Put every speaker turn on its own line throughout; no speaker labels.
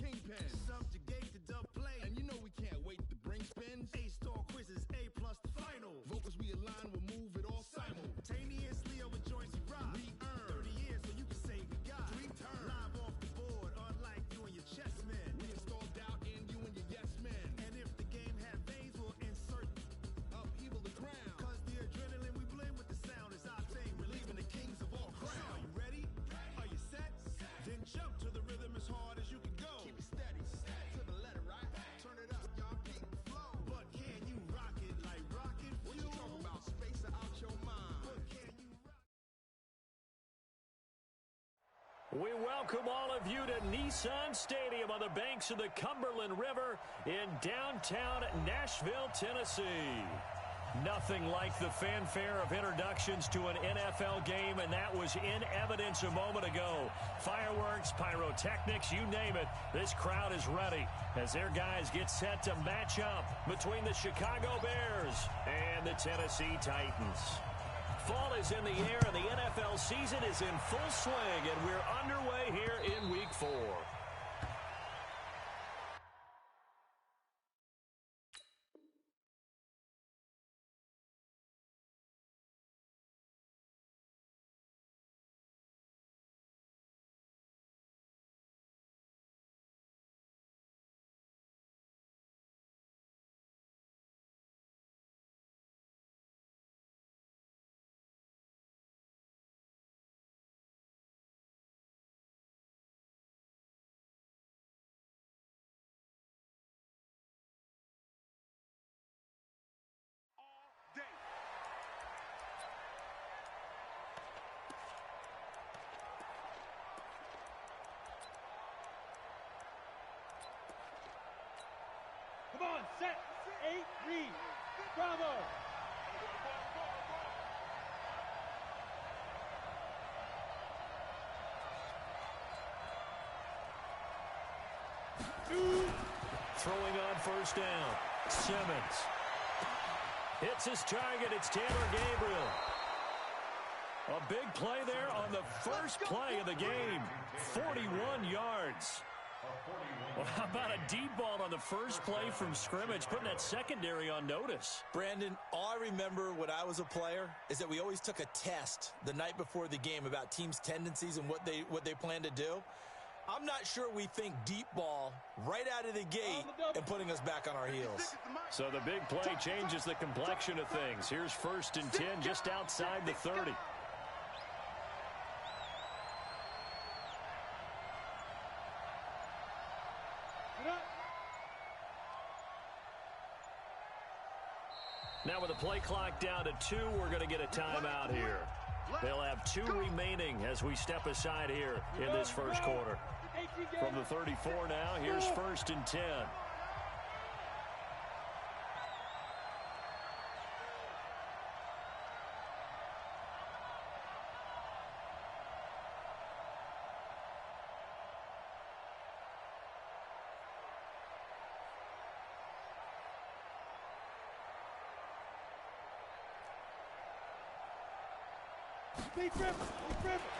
kingpin. Subjugate the dub play. And you know we can't wait to bring spins. A-star quizzes, A+ the final. Vocals we align, we'll move it all simultaneously over joints we rock. We earn 30 years so you can say we got. Dream turn. Live off the board, unlike you and your chess men. We install doubt in you and your yes men. And if the game had veins, we'll insert upheaval the ground. Cause the adrenaline we blend with the sound is our thing. Relieving the kings of all crowns. So are you ready? Are you set? Then jump to the rhythm as hard as you can go. Keep it steady, to the letter, right? Turn it up, y'all keep the flow. But can you rock it like rocket fuel? What you talking about? Space out your mind. But can you rock?
We welcome all of you to Nissan Stadium on the banks of the Cumberland River in downtown Nashville, Tennessee. Nothing like the fanfare of introductions to an NFL game, and that was in evidence a moment ago. Fireworks, pyrotechnics, you name it, this crowd is ready as their guys get set to match up between the Chicago Bears and the Tennessee Titans. Fall is in the air, and the NFL season is in full swing, and we're underway here in Week 4.
Come on, set, 8, read, bravo.
Throwing on first down, Simmons. Hits his target, it's Taylor Gabriel. A big play there on the first play of the game, 41 yards. Well, how about a deep ball on the first play from scrimmage, putting that secondary on notice?
Brandon, all I remember when I was a player is that we always took a test the night before the game about teams' tendencies and what they plan to do. I'm not sure we think deep ball right out of the gate and putting us back on our heels.
So the big play changes the complexion of things. Here's 1st and 10 just outside the 30. Now with the play clock down to 2, we're going to get a timeout here. They'll have 2 remaining as we step aside here in this first quarter. From the 34 now, here's 1st and 10.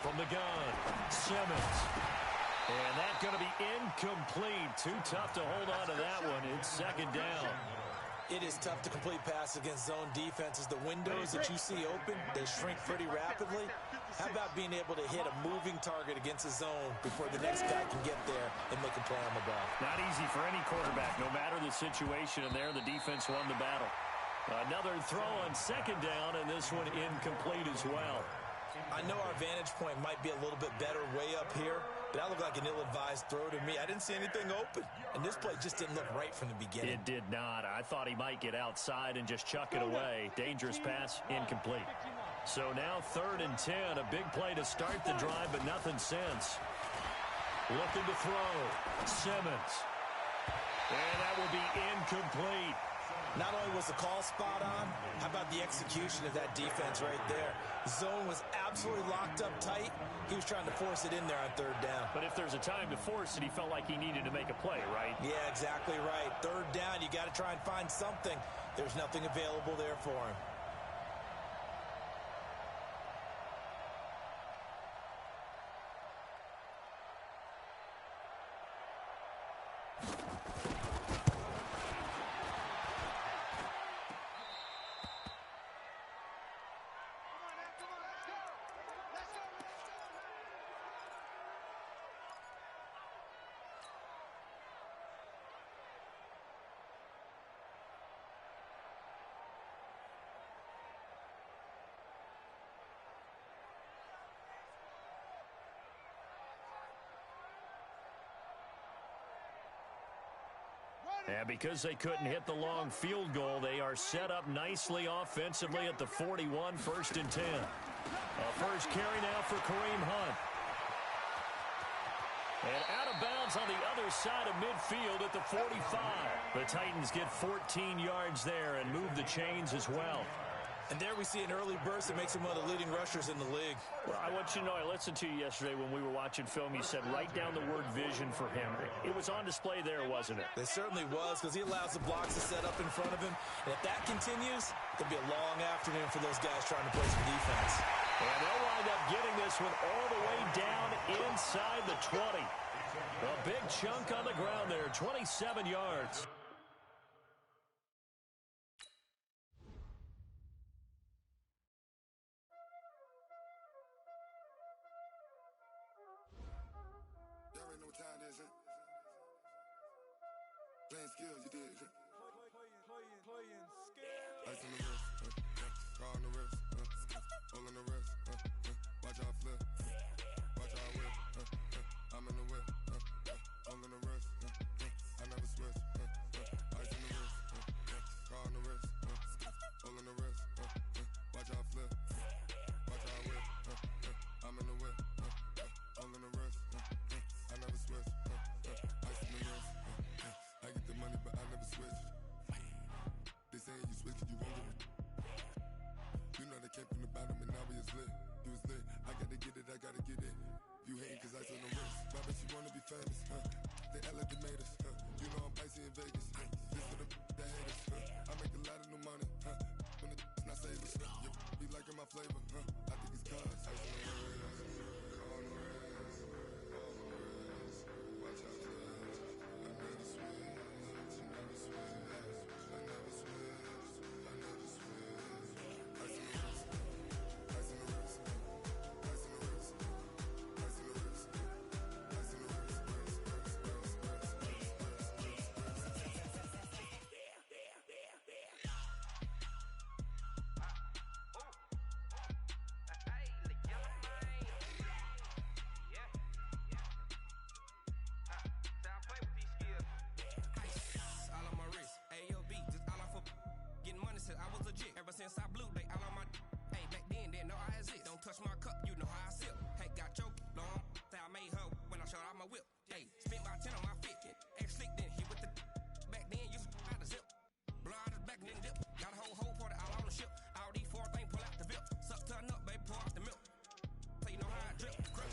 From the gun, Simmons. And that's going to be incomplete. Too tough to hold on to that one. It's 2nd down.
It is tough to complete pass against zone defenses. The windows that you see open, they shrink pretty rapidly. How about being able to hit a moving target against a zone before the next guy can get there and make a play on the ball?
Not easy for any quarterback, no matter the situation. And there, the defense won the battle. Another throw on 2nd down, and this one incomplete as well.
I know our vantage point might be a little bit better way up here, but that looked like an ill-advised throw to me. I didn't see anything open, and this play just didn't look right from the beginning.
It did not. I thought he might get outside and just chuck it away. Dangerous pass, incomplete. So now 3rd and 10, a big play to start the drive, but nothing since. Looking to throw, Simmons. And that will be incomplete.
Not only was the call spot on, how about the execution of that defense right there? Zone was absolutely locked up tight. He was trying to force it in there on 3rd down.
But if there's a time to force it, he felt like he needed to make a play, right?
Yeah, exactly right. 3rd down, you got to try and find something. There's nothing available there for him.
And because they couldn't hit the long field goal, they are set up nicely offensively at the 41, 1st and 10. A first carry now for Kareem Hunt. And out of bounds on the other side of midfield at the 45. The Titans get 14 yards there and move the chains as well.
And there we see an early burst that makes him one of the leading rushers in the league.
Well, I want you to know, I listened to you yesterday when we were watching film. You said write down the word vision for him. It was on display there, wasn't it?
It certainly was, because he allows the blocks to set up in front of him. And if that continues, it'll be a long afternoon for those guys trying to play some defense.
And they'll wind up getting this one all the way down inside the 20. A big chunk on the ground there, 27 yards.
Playing skills, you did. Playing skills. Ice on the wrist, car on the wrist, all on the wrist, watch out flip, watch out whip, I'm in the whip, all on the wrist, I never switch, ice on the wrist, car on the wrist, all on the wrist, watch out flip, watch out whip, I'm in the whip, all on the wrist, I never switch, ice on the wrist. I get the money, but I never switch. They saying you switch, you won't get it. You know they came from the bottom and now we is lit. You was lit. I gotta get it, I gotta get it. You hating cause ice on the wrist. Why bet you wanna be famous, They act like they made us, You know I'm icy in Vegas, This for the haters, I make a lot of new money, When it's not savers, You be liking my flavor, I think it's cause ice on the wrist, on the wrist, on the wrist. Watch out for this. I never switch.
Ever since I blew, they all on my hey, back then, didn't know I exist. Don't touch my cup, you know how I sip. Hey, got choked, long, say I made her when I showed out my whip. Hey, spent my 10 on my 50, ex-slick, then hit with the back then, used to out the zip. Blow out his back, then dip. Got a whole party all on the ship. All these 4 things, pull out the VIP. Suck, turn up, baby, pour out the milk. So you know how I drip. Crush.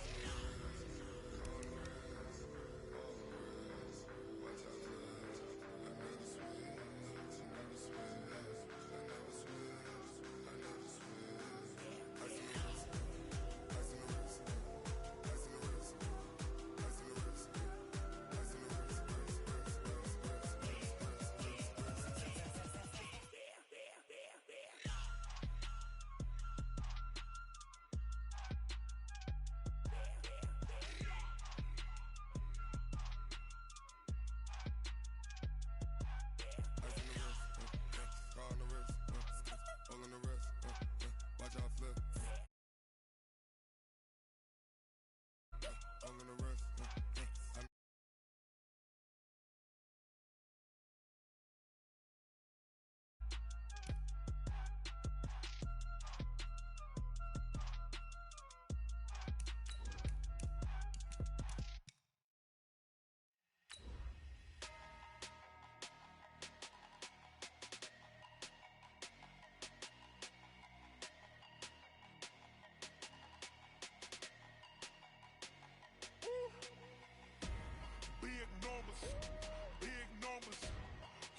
Big numbers,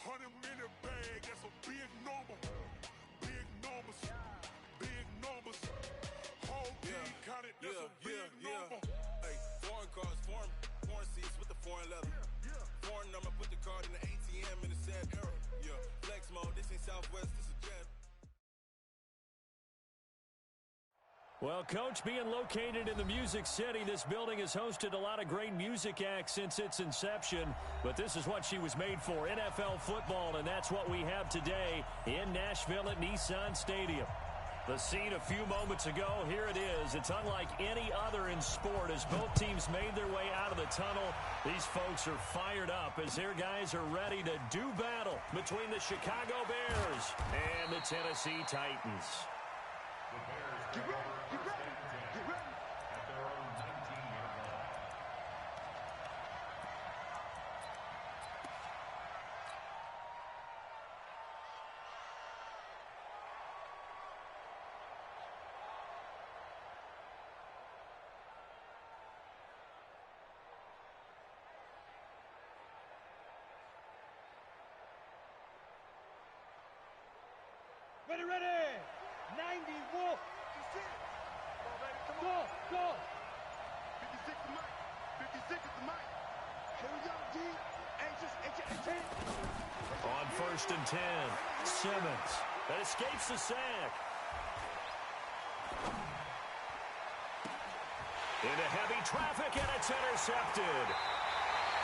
100-minute bag, that's a big number. Big numbers, whole team counted, that's a big number.
Hey, foreign cars, foreign seats with the foreign leather. Foreign number, put the card in the ATM in the sad era. Yeah, flex mode, this ain't Southwest, this is Jet.
Well, Coach, being located in the Music City, this building has hosted a lot of great music acts since its inception, but this is what she was made for, NFL football, and that's what we have today in Nashville at Nissan Stadium. The scene a few moments ago, here it is. It's unlike any other in sport as both teams made their way out of the tunnel. These folks are fired up as their guys are ready to do battle between the Chicago Bears and the Tennessee Titans.
Get ready, get ready, get ready.
At their own 19-yard line.
Ready, ready. 90 Wolf. Go, go.
56 to Mike. 56 to Mike. Here we go, D. Anxious.
On 1st and 10, Simmons that escapes the sack. Into heavy traffic, and it's intercepted.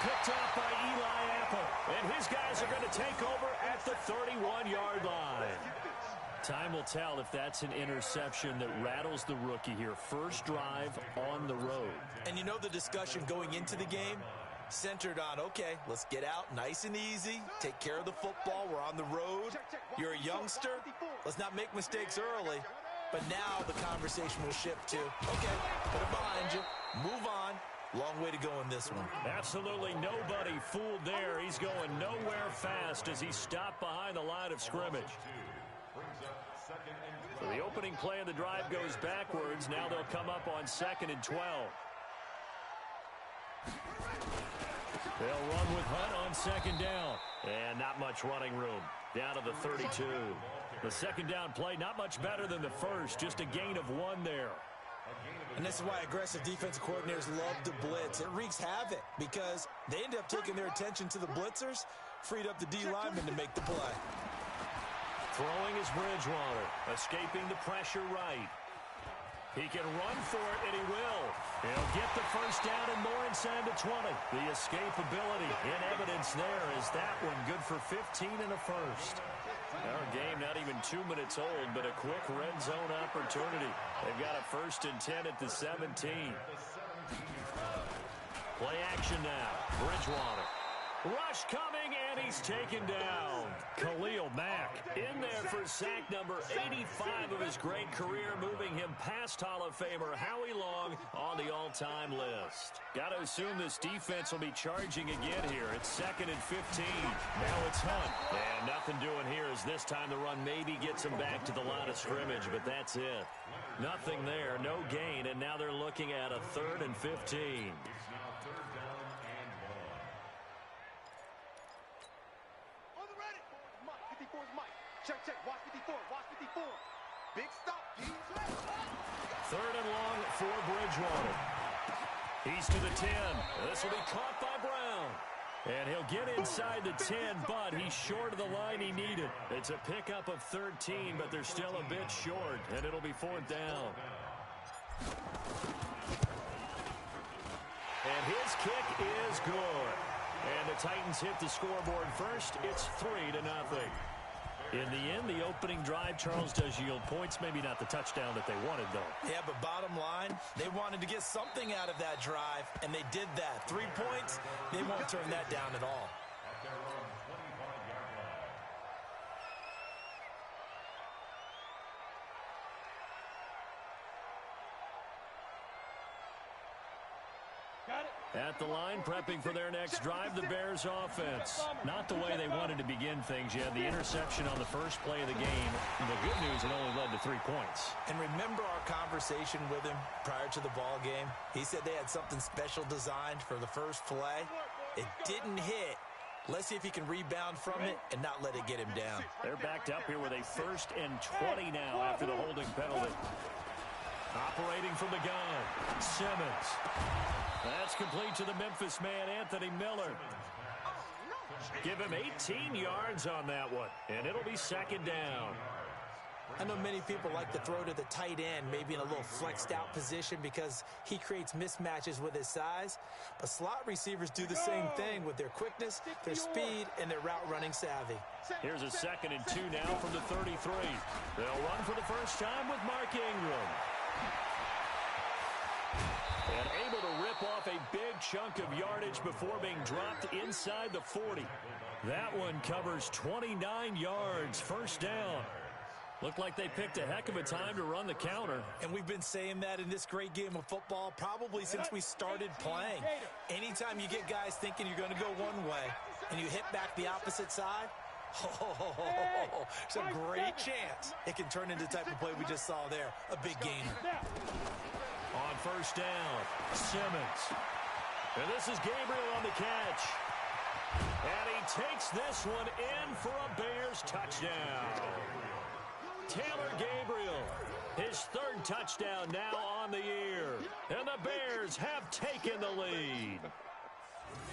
Picked off by Eli Apple, and his guys are going to take over at the 31-yard line. Time will tell if that's an interception that rattles the rookie here. First drive on the road.
And you know the discussion going into the game centered on, okay, let's get out nice and easy, take care of the football, we're on the road. You're a youngster, let's not make mistakes early. But now the conversation will shift to, okay, put it behind you, move on. Long way to go in this one.
Absolutely nobody fooled there. He's going nowhere fast as he's stopped behind the line of scrimmage. So the opening play of the drive goes backwards. Now they'll come up on 2nd and 12. They'll run with Hunt on 2nd down. And not much running room. Down to the 32. The 2nd down play, not much better than the first. Just a gain of 1 there.
And this is why aggressive defensive coordinators love to blitz. It wreaks havoc because they end up taking their attention to the blitzers, freed up the D lineman to make the play.
Throwing is Bridgewater, escaping the pressure right. He can run for it, and he will. He'll get the first down and more inside the 20. The escapability in evidence there is that one good for 15 and a first. Our game not even 2 minutes old, but a quick red zone opportunity. They've got a 1st and 10 at the 17. Play action now. Bridgewater. Rush coming, and he's taken down. Khalil Mack in there for sack number 85 of his great career, moving him past Hall of Famer Howie Long on the all-time list. Got to assume this defense will be charging again here. It's 2nd and 15. Now it's Hunt. And nothing doing here as this time the run maybe gets him back to the line of scrimmage, but that's it. Nothing there, no gain, and now they're looking at a 3rd and 15.
Check, watch 54, watch 54. Big stop, D.
3rd and long for Bridgewater. He's to the 10. This will be caught by Brown. And he'll get inside the 10, but he's short of the line he needed. It's a pickup of 13, but they're still a bit short, and it'll be 4th down. And his kick is good. And the Titans hit the scoreboard first. It's 3-0. In the end, the opening drive, Charles, does yield points. Maybe not the touchdown that they wanted, though.
Yeah, but bottom line, they wanted to get something out of that drive, and they did that. 3 points, they won't turn that down at all.
At their own 25-yard line.
Got it.
At the line, prepping for their next drive, the Bears offense. Not the way they wanted to begin things. You had the interception on the first play of the game. The good news, it only led to 3 points.
And remember our conversation with him prior to the ball game? He said they had something special designed for the first play. It didn't hit. Let's see if he can rebound from it and not let it get him down.
They're backed up here with a 1st and 20 now after the holding penalty. Operating from the gun, Simmons. That's complete to the Memphis man, Anthony Miller. Give him 18 yards on that one, and it'll be 2nd down.
I know many people like to throw to the tight end, maybe in a little flexed out position because he creates mismatches with his size. But slot receivers do the same thing with their quickness, their speed, and their route running savvy.
Here's a 2nd and 2 now from the 33. They'll run for the first time with Mark Ingram. And able to rip off a big chunk of yardage before being dropped inside the 40. That one covers 29 yards. First down. Looked like they picked a heck of a time to run the counter.
And we've been saying that in this great game of football probably since we started playing. Anytime you get guys thinking you're going to go one way and you hit back the opposite side, it's a great chance it can turn into the type of play we just saw there. A big gainer.
On first down, Simmons. And this is Gabriel on the catch. And he takes this one in for a Bears touchdown. Taylor Gabriel, his 3rd touchdown now on the year. And the Bears have taken the lead.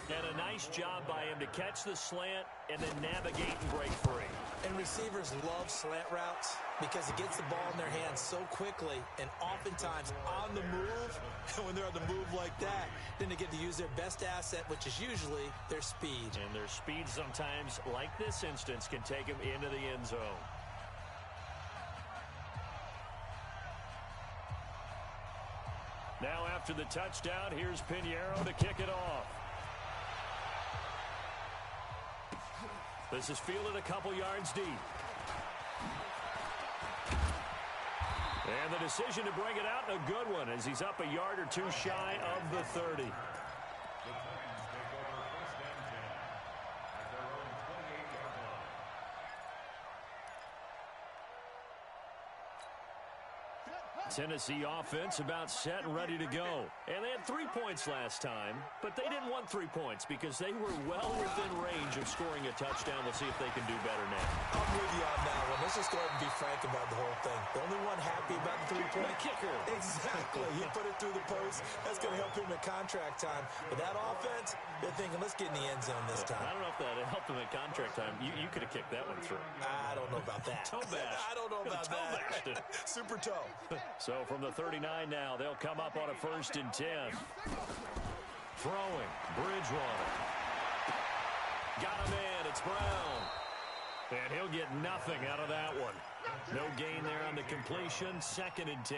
And a nice job by him to catch the slant and then navigate and break free.
And receivers love slant routes because it gets the ball in their hands so quickly and oftentimes on the move. And when they're on the move like that, then they get to use their best asset, which is usually their speed.
And their speed sometimes, like this instance, can take them into the end zone. Now after the touchdown, here's Pinheiro to kick it off. This is fielded a couple yards deep. And the decision to bring it out, and a good one, as he's up a yard or two shy of the 30. Tennessee offense about set and ready to go. And they had 3 points last time, but they didn't want 3 points because they were well within range of scoring a touchdown. We'll see if they can do better now.
I'm with you on that one. Let's just go ahead and be frank about the whole thing. The only one happy about the 3-point
kicker.
Exactly. He put it through the post. That's going to help him at contract time. But that offense, they're thinking, let's get in the end zone this time.
I don't know if that helped him at contract time. You could have kicked that one through.
I don't know about that.
Toe bash.
I don't know about that. Super toe.
So from the 39 now, they'll come up on a 1st and 10. Throwing, Bridgewater. Got him in, it's Brown. And he'll get nothing out of that one. No gain there on the completion, 2nd and 10.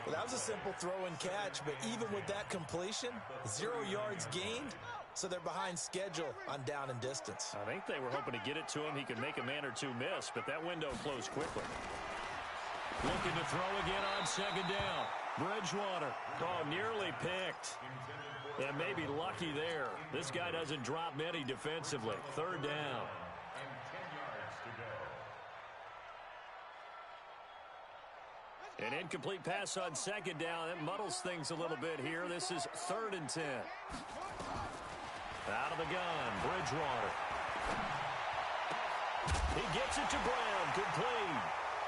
Well, that was a simple throw and catch, but even with that completion, 0 yards gained, so they're behind schedule on down and distance.
I think they were hoping to get it to him. He could make a man or two miss, but that window closed quickly. Looking to throw again on 2nd down. Bridgewater. Oh, nearly picked. And maybe lucky there. This guy doesn't drop many defensively. 3rd down. An incomplete pass on 2nd down. That muddles things a little bit here. This is 3rd and 10. Out of the gun, Bridgewater. He gets it to Brown. Complete.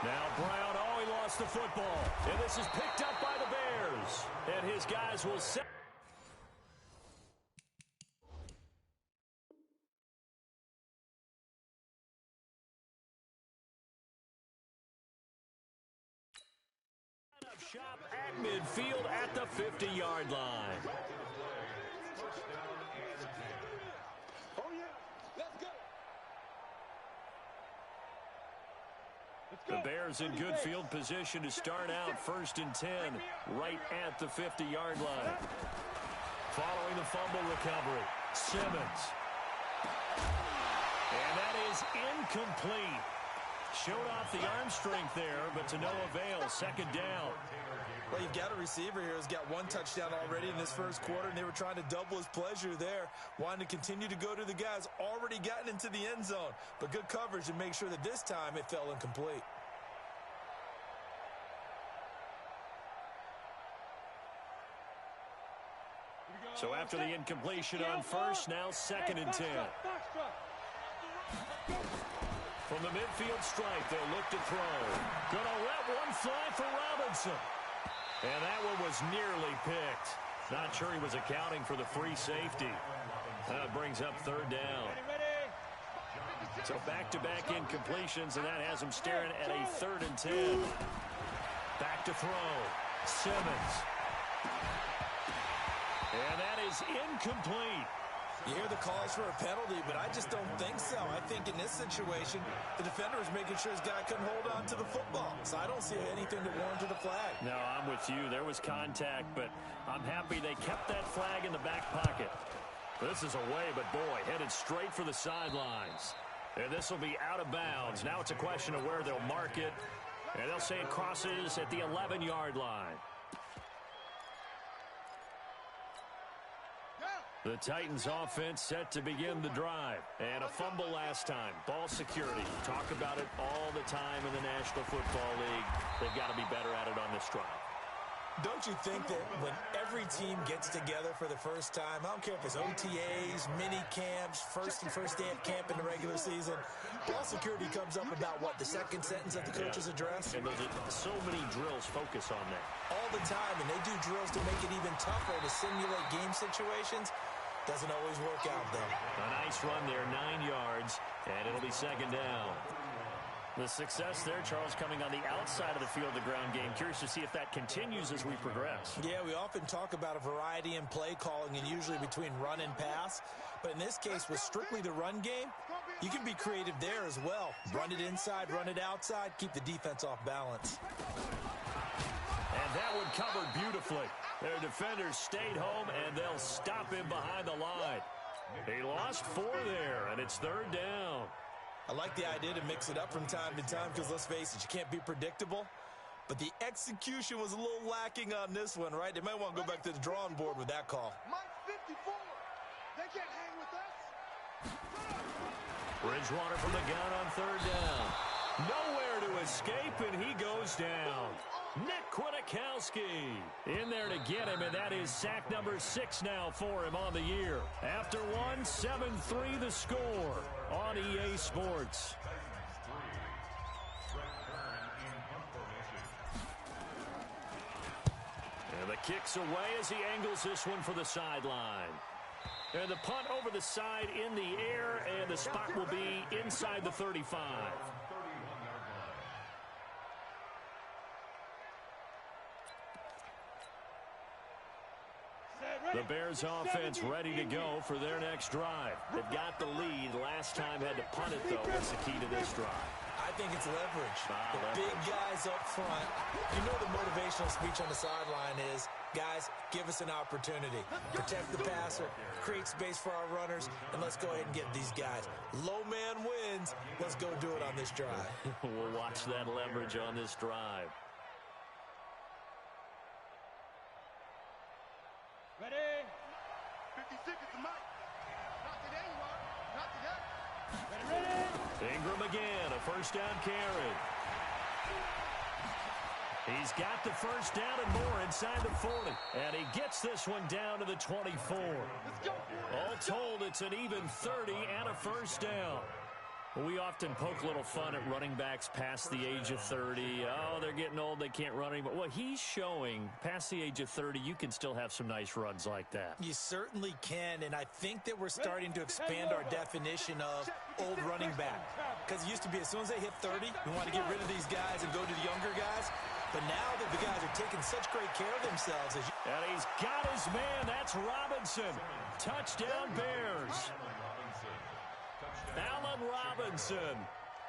Now Brown, he lost the football. And this is picked up by the Bears. And his guys will set. Shop at midfield at the 50-yard line.
Oh, yeah. Let's go.
The Bears in good field position to start out 1st and 10 right at the 50-yard line. Following the fumble recovery, Simmons. And that is incomplete. Showed off the arm strength there, but to no avail. 2nd down.
Well, you've got a receiver here who's got 1 touchdown already in this first quarter, and they were trying to double his pleasure there, wanting to continue to go to the guys already gotten into the end zone. But good coverage to make sure that this time it fell incomplete.
So after the incompletion on 1st, now 2nd and 10. From the midfield stripe, they'll look to throw. Gonna let one fly for Robinson. And that one was nearly picked. Not sure he was accounting for the free safety. That brings up 3rd down. So back-to-back incompletions, and that has him staring at a 3rd and 10. Back to throw. Simmons. And that is incomplete.
You hear the calls for a penalty, but I just don't think so. I think in this situation, the defender is making sure his guy couldn't hold on to the football. So I don't see anything to warrant a flag.
No, I'm with you. There was contact, but I'm happy they kept that flag in the back pocket. This is away, but boy, headed straight for the sidelines. And this will be out of bounds. Now it's a question of where they'll mark it. And they'll say it crosses at the 11-yard line. The Titans offense set to begin the drive. And a fumble last time. Ball security. Talk about it all the time in the National Football League. They've got to be better at it on this drive.
Don't you think that when every team gets together for the first time, I don't care if it's OTAs, mini camps, first day of camp in the regular season, ball security comes up about what, the second sentence of the coach's address?
And there's so many drills focus on that.
All the time, and they do drills to make it even tougher to simulate game situations. Doesn't always work out, though.
A nice run there, 9 yards, and it'll be 2nd down. The success there, Charles, coming on the outside of the field, the ground game. Curious to see if that continues as we progress.
Yeah, we often talk about a variety in play calling and usually between run and pass. But in this case, with strictly the run game, you can be creative there as well. Run it inside, run it outside, keep the defense off balance.
And that one covered beautifully. Their defenders stayed home, and they'll stop him behind the line. He lost 4 there, and it's 3rd down.
I like the idea to mix it up from time to time because, let's face it, you can't be predictable. But the execution was a little lacking on this one, right? They might want to go back to the drawing board with that call.
Mike 54. They can't hang with us.
Bridgewater from the gun on 3rd down. Nowhere to escape, and he goes down. Nick Kwiatkowski in there to get him, and that is sack number 6 now for him on the year. After 1, 7-3 the score on EA Sports. And the kick's away as he angles this one for the sideline. And the punt over the side in the air, and the spot will be inside the 35. The Bears offense ready to go for their next drive. They've got the lead. Last time had to punt it, though. That's the key to this drive.
I think it's leverage. The big guys up front. You know the motivational speech on the sideline is, guys, give us an opportunity. Protect the passer, create space for our runners, and let's go ahead and get these guys. Low man wins. Let's go do it on this drive.
We'll watch that leverage on this drive.
Ready?
50 seconds to Mike. Not today, you are. Not today.
Ready?
Ingram again, a 1st down carry. He's got the 1st down and more inside the 40. And he gets this one down to the 24. All told, it's an even 30 and a 1st down. We often poke a little fun at running backs past the age of 30. Oh, they're getting old, they can't run anymore. Well, he's showing past the age of 30, you can still have some nice runs like that.
You certainly can, and I think that we're starting to expand our definition of old running back. Because it used to be as soon as they hit 30, we want to get rid of these guys and go to the younger guys. But now that the guys are taking such great care of themselves.
And he's got his man. That's Robinson. Touchdown, Bears. Allen Robinson,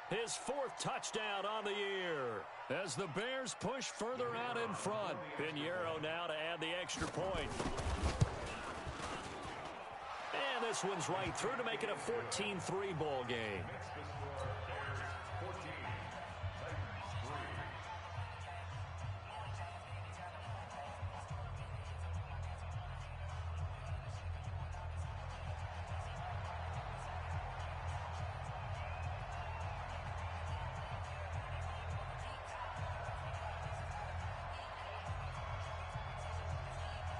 his 4th touchdown on the year. As the Bears push further out in front. Pinheiro now to add the extra point. And this one's right through to make it a 14-3 ball game.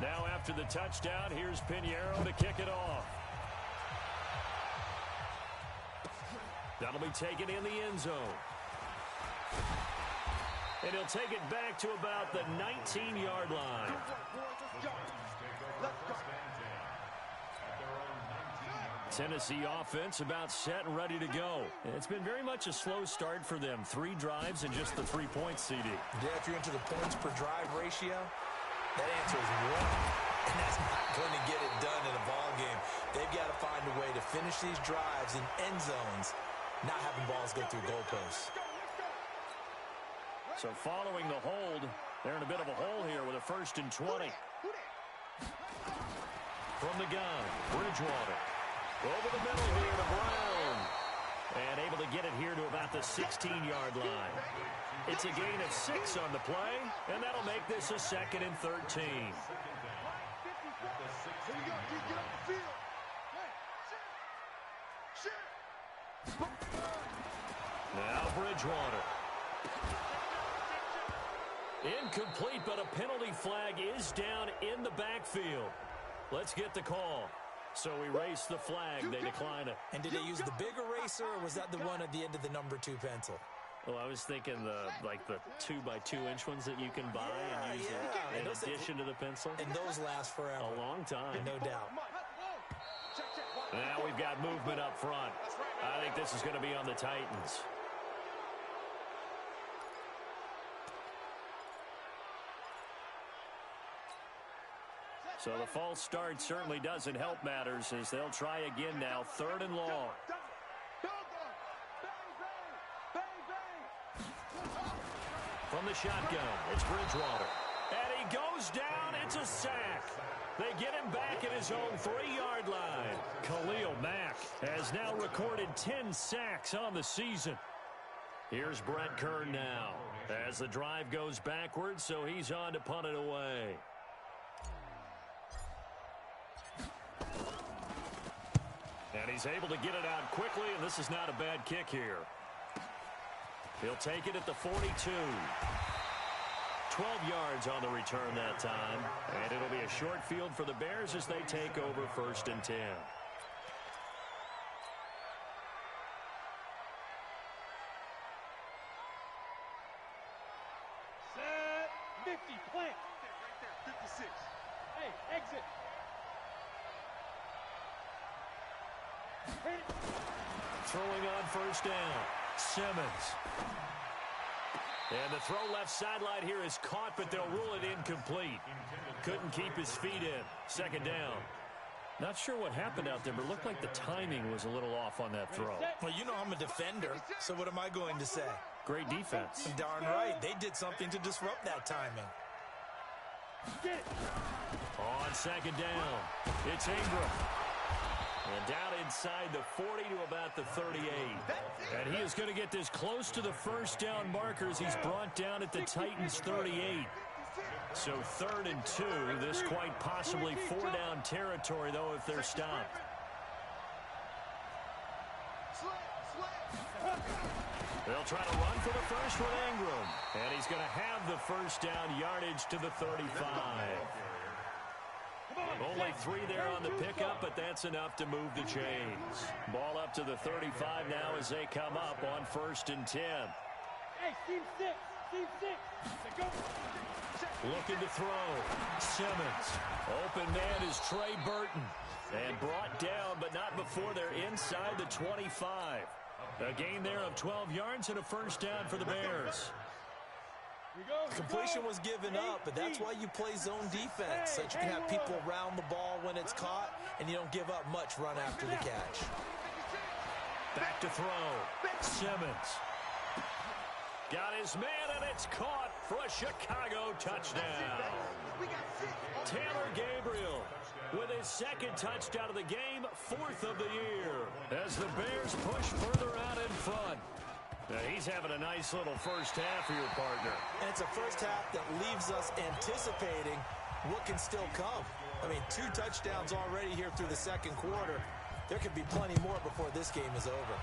Now after the touchdown, here's Pinheiro to kick it off. That'll be taken in the end zone. And he'll take it back to about the 19-yard line. Tennessee offense about set and ready to go. It's been very much a slow start for them. 3 drives and just the 3 points, CD.
Yeah, if you're into the points per drive ratio, that answer is 1. And that's not going to get it done in a ball game. They've got to find a way to finish these drives in end zones, not having balls go through goalposts.
So following the hold, they're in a bit of a hole here with a 1st and 20. From the gun, Bridgewater. Over the middle here to Brown. And able to get it here to about the 16-yard line. It's a gain of 6 on the play, and that'll make this a 2nd and 13. Now Bridgewater. Incomplete, but a penalty flag is down in the backfield. Let's get the call. So we race the flag. They decline it.
And did they use the big eraser, or was that the one at the end of the number 2 pencil?
Well, I was thinking the 2x2-inch ones that you can buy and use in addition to the pencil.
And those last forever.
A long time.
No doubt.
Now we've got movement up front. I think this is going to be on the Titans. So the false start certainly doesn't help matters as they'll try again now. 3rd and long. From the shotgun, it's Bridgewater. And he goes down. It's a sack. They get him back at his own 3-yard line. Khalil Mack has now recorded 10 sacks on the season. Here's Brett Kern now as the drive goes backwards, so he's on to punt it away. And he's able to get it out quickly, and this is not a bad kick here. He'll take it at the 42. 12 yards on the return that time. And it'll be a short field for the Bears as they take over 1st and 10.
Set 50, plant. 56. Hey, exit. Hit it.
Throwing on 1st down. Simmons. And the throw left sideline here is caught, but they'll rule it incomplete. Couldn't keep his feet in. 2nd down. Not sure what happened out there, but it looked like the timing was a little off on that throw.
Well, you know I'm a defender, so what am I going to say?
Great defense.
Darn right. They did something to disrupt that timing.
On 2nd down, it's Ingram. And down inside the 40 to about the 38. And he is going to get this close to the 1st down markers. He's brought down at the Titans' 38. So 3rd and 2. This quite possibly 4-down territory, though, if they're stopped. They'll try to run for the first with Ingram. And he's going to have the 1st down yardage to the 35. Only 3 there on the pickup, but that's enough to move the chains. Ball up to the 35 now as they come up on 1st and 10.
Hey, team 6. Team 6. Go.
Looking to throw. Simmons. Open man is Trey Burton. And brought down, but not before they're inside the 25. A gain there of 12 yards and a 1st down for the Bears.
Completion was given up, but that's why you play zone defense, so that you can have people around the ball when it's caught, and you don't give up much run after the catch.
Back to throw. Simmons. Got his man, and it's caught for a Chicago touchdown. Taylor Gabriel with his 2nd touchdown of the game, 4th of the year, as the Bears push further out in front. Now he's having a nice little 1st half here, partner.
And it's a 1st half that leaves us anticipating what can still come. I mean, 2 touchdowns already here through the 2nd quarter. There could be plenty more before this game is over.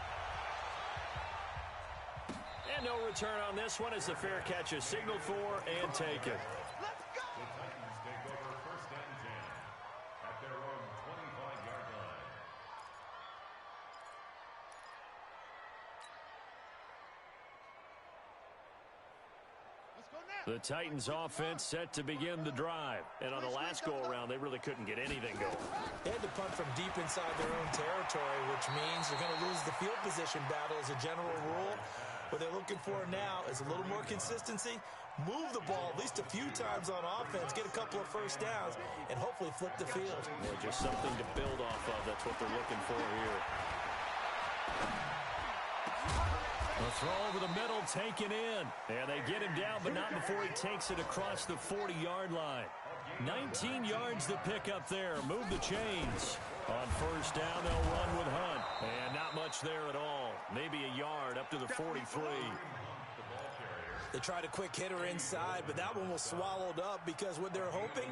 And no return on this one as the fair catch is signaled for and taken.
The Titans take over 1st and 10 at their own 25-yard line.
The Titans offense set to begin the drive. And on the last go-around, they really couldn't get anything going.
They had to punt from deep inside their own territory, which means they're going to lose the field position battle as a general rule. What they're looking for now is a little more consistency, move the ball at least a few times on offense, get a couple of first downs, and hopefully flip the field.
Yeah, just something to build off of. That's what they're looking for here. The throw over the middle, taken in. And they get him down, but not before he takes it across the 40-yard line. 19 yards to pick up there. Move the chains. On first down, they'll run with Hunt. And not much there at all. Maybe a yard up to the 43.
They tried a quick hitter inside, but that one was swallowed up because what they're hoping,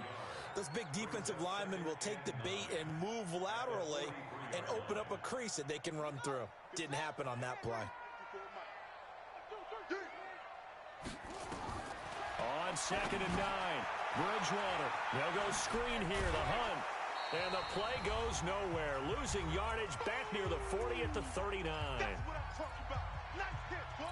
those big defensive linemen will take the bait and move laterally and open up a crease that they can run through. Didn't happen on that play.
On 2nd and 9, Bridgewater. They'll go screen here to Hunt. And the play goes nowhere. Losing yardage back near the 40 at the 39.
That's what I'm talking about. Nice hit, boy.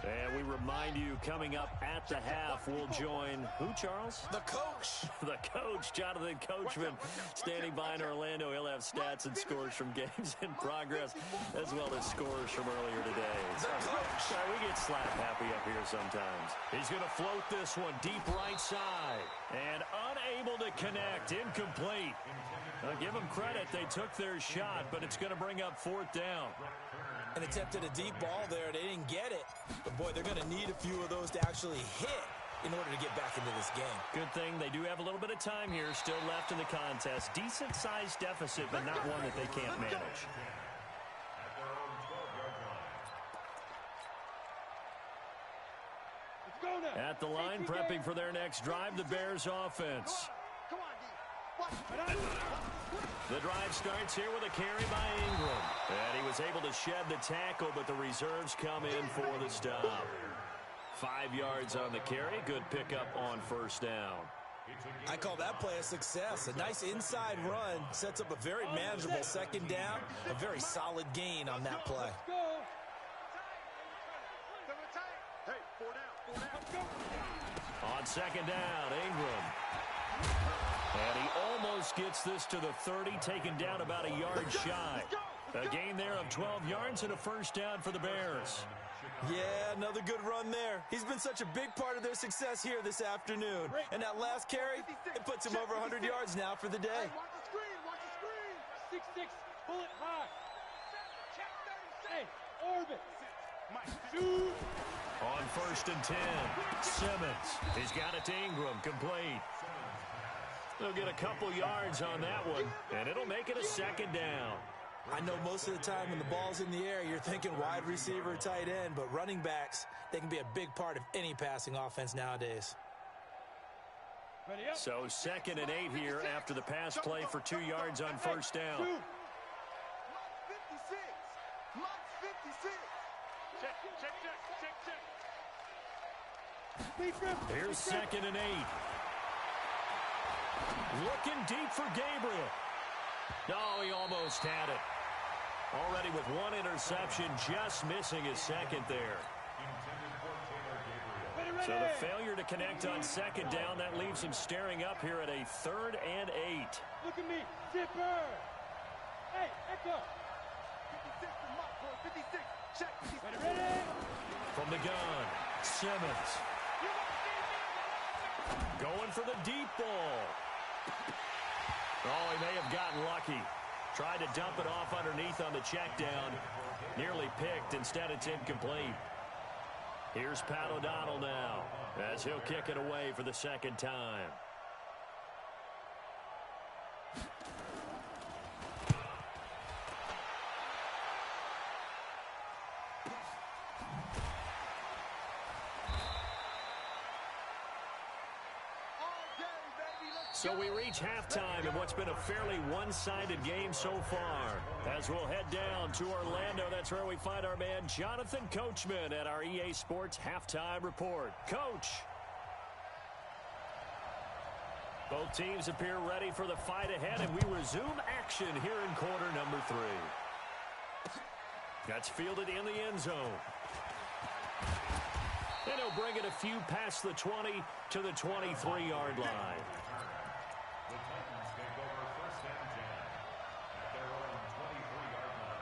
And we remind you, coming up at the half, we'll join who, Charles?
The coach.
The coach, Jonathan Coachman, standing by in Orlando. He'll have stats and scores from games in progress, as well as scores from earlier today.
The coach.
Sorry, we get slap happy up here sometimes. He's going to float this one deep right side. And unable to connect, incomplete. Give them credit, they took their shot, but it's going to bring up 4th down.
And attempted a deep ball there. They didn't get it. But, boy, they're going to need a few of those to actually hit in order to get back into this game.
Good thing they do have a little bit of time here still left in the contest. Decent-sized deficit, but not one that they can't manage. At the line, prepping for their next drive, the Bears offense. The drive starts here with a carry by Ingram. And he was able to shed the tackle, but the reserves come in for the stop. 5 yards on the carry. Good pickup on first down.
I call that play a success. A nice inside run sets up a very manageable 2nd down. A very solid gain on that play.
On 2nd down, Ingram. And he almost gets this to the 30, taken down about a yard shy. A gain there of 12 yards and a first down for the Bears.
Yeah, another good run there. He's been such a big part of their success here this afternoon. And that last carry, it puts him over 100 yards now for the day.
Watch the screen. 6'6", bullet high. Hey, orbit. Shoot.
On 1st and 10, Simmons. He's got it to Ingram, complete. They'll get a couple yards on that one, and it'll make it a 2nd down.
I know most of the time when the ball's in the air, you're thinking wide receiver, tight end, but running backs, they can be a big part of any passing offense nowadays.
So 2nd and 8 here after the pass play for 2 yards on first down.
56.
Here's 2nd and 8. Looking deep for Gabriel. No, he almost had it. Already with one interception, just missing his 2nd there. So the failure to connect on 2nd down, that leaves him staring up here at a 3rd and 8.
Look at me, zipper. Hey, Echo.
56. Check.
Ready.
From the gun, Simmons. Going for the deep ball. Oh, he may have gotten lucky. Tried to dump it off underneath on the check down. Nearly picked. Instead, it's incomplete. Here's Pat O'Donnell now as he'll kick it away for the 2nd time. So we reach halftime in what's been a fairly one-sided game so far. As we'll head down to Orlando, that's where we find our man Jonathan Coachman at our EA Sports Halftime Report. Coach. Both teams appear ready for the fight ahead, and we resume action here in quarter number 3. That's fielded in the end zone. And he'll bring it a few past the 20 to the 23-yard line.
The Titans take over first and 10 at their own 23-yard line.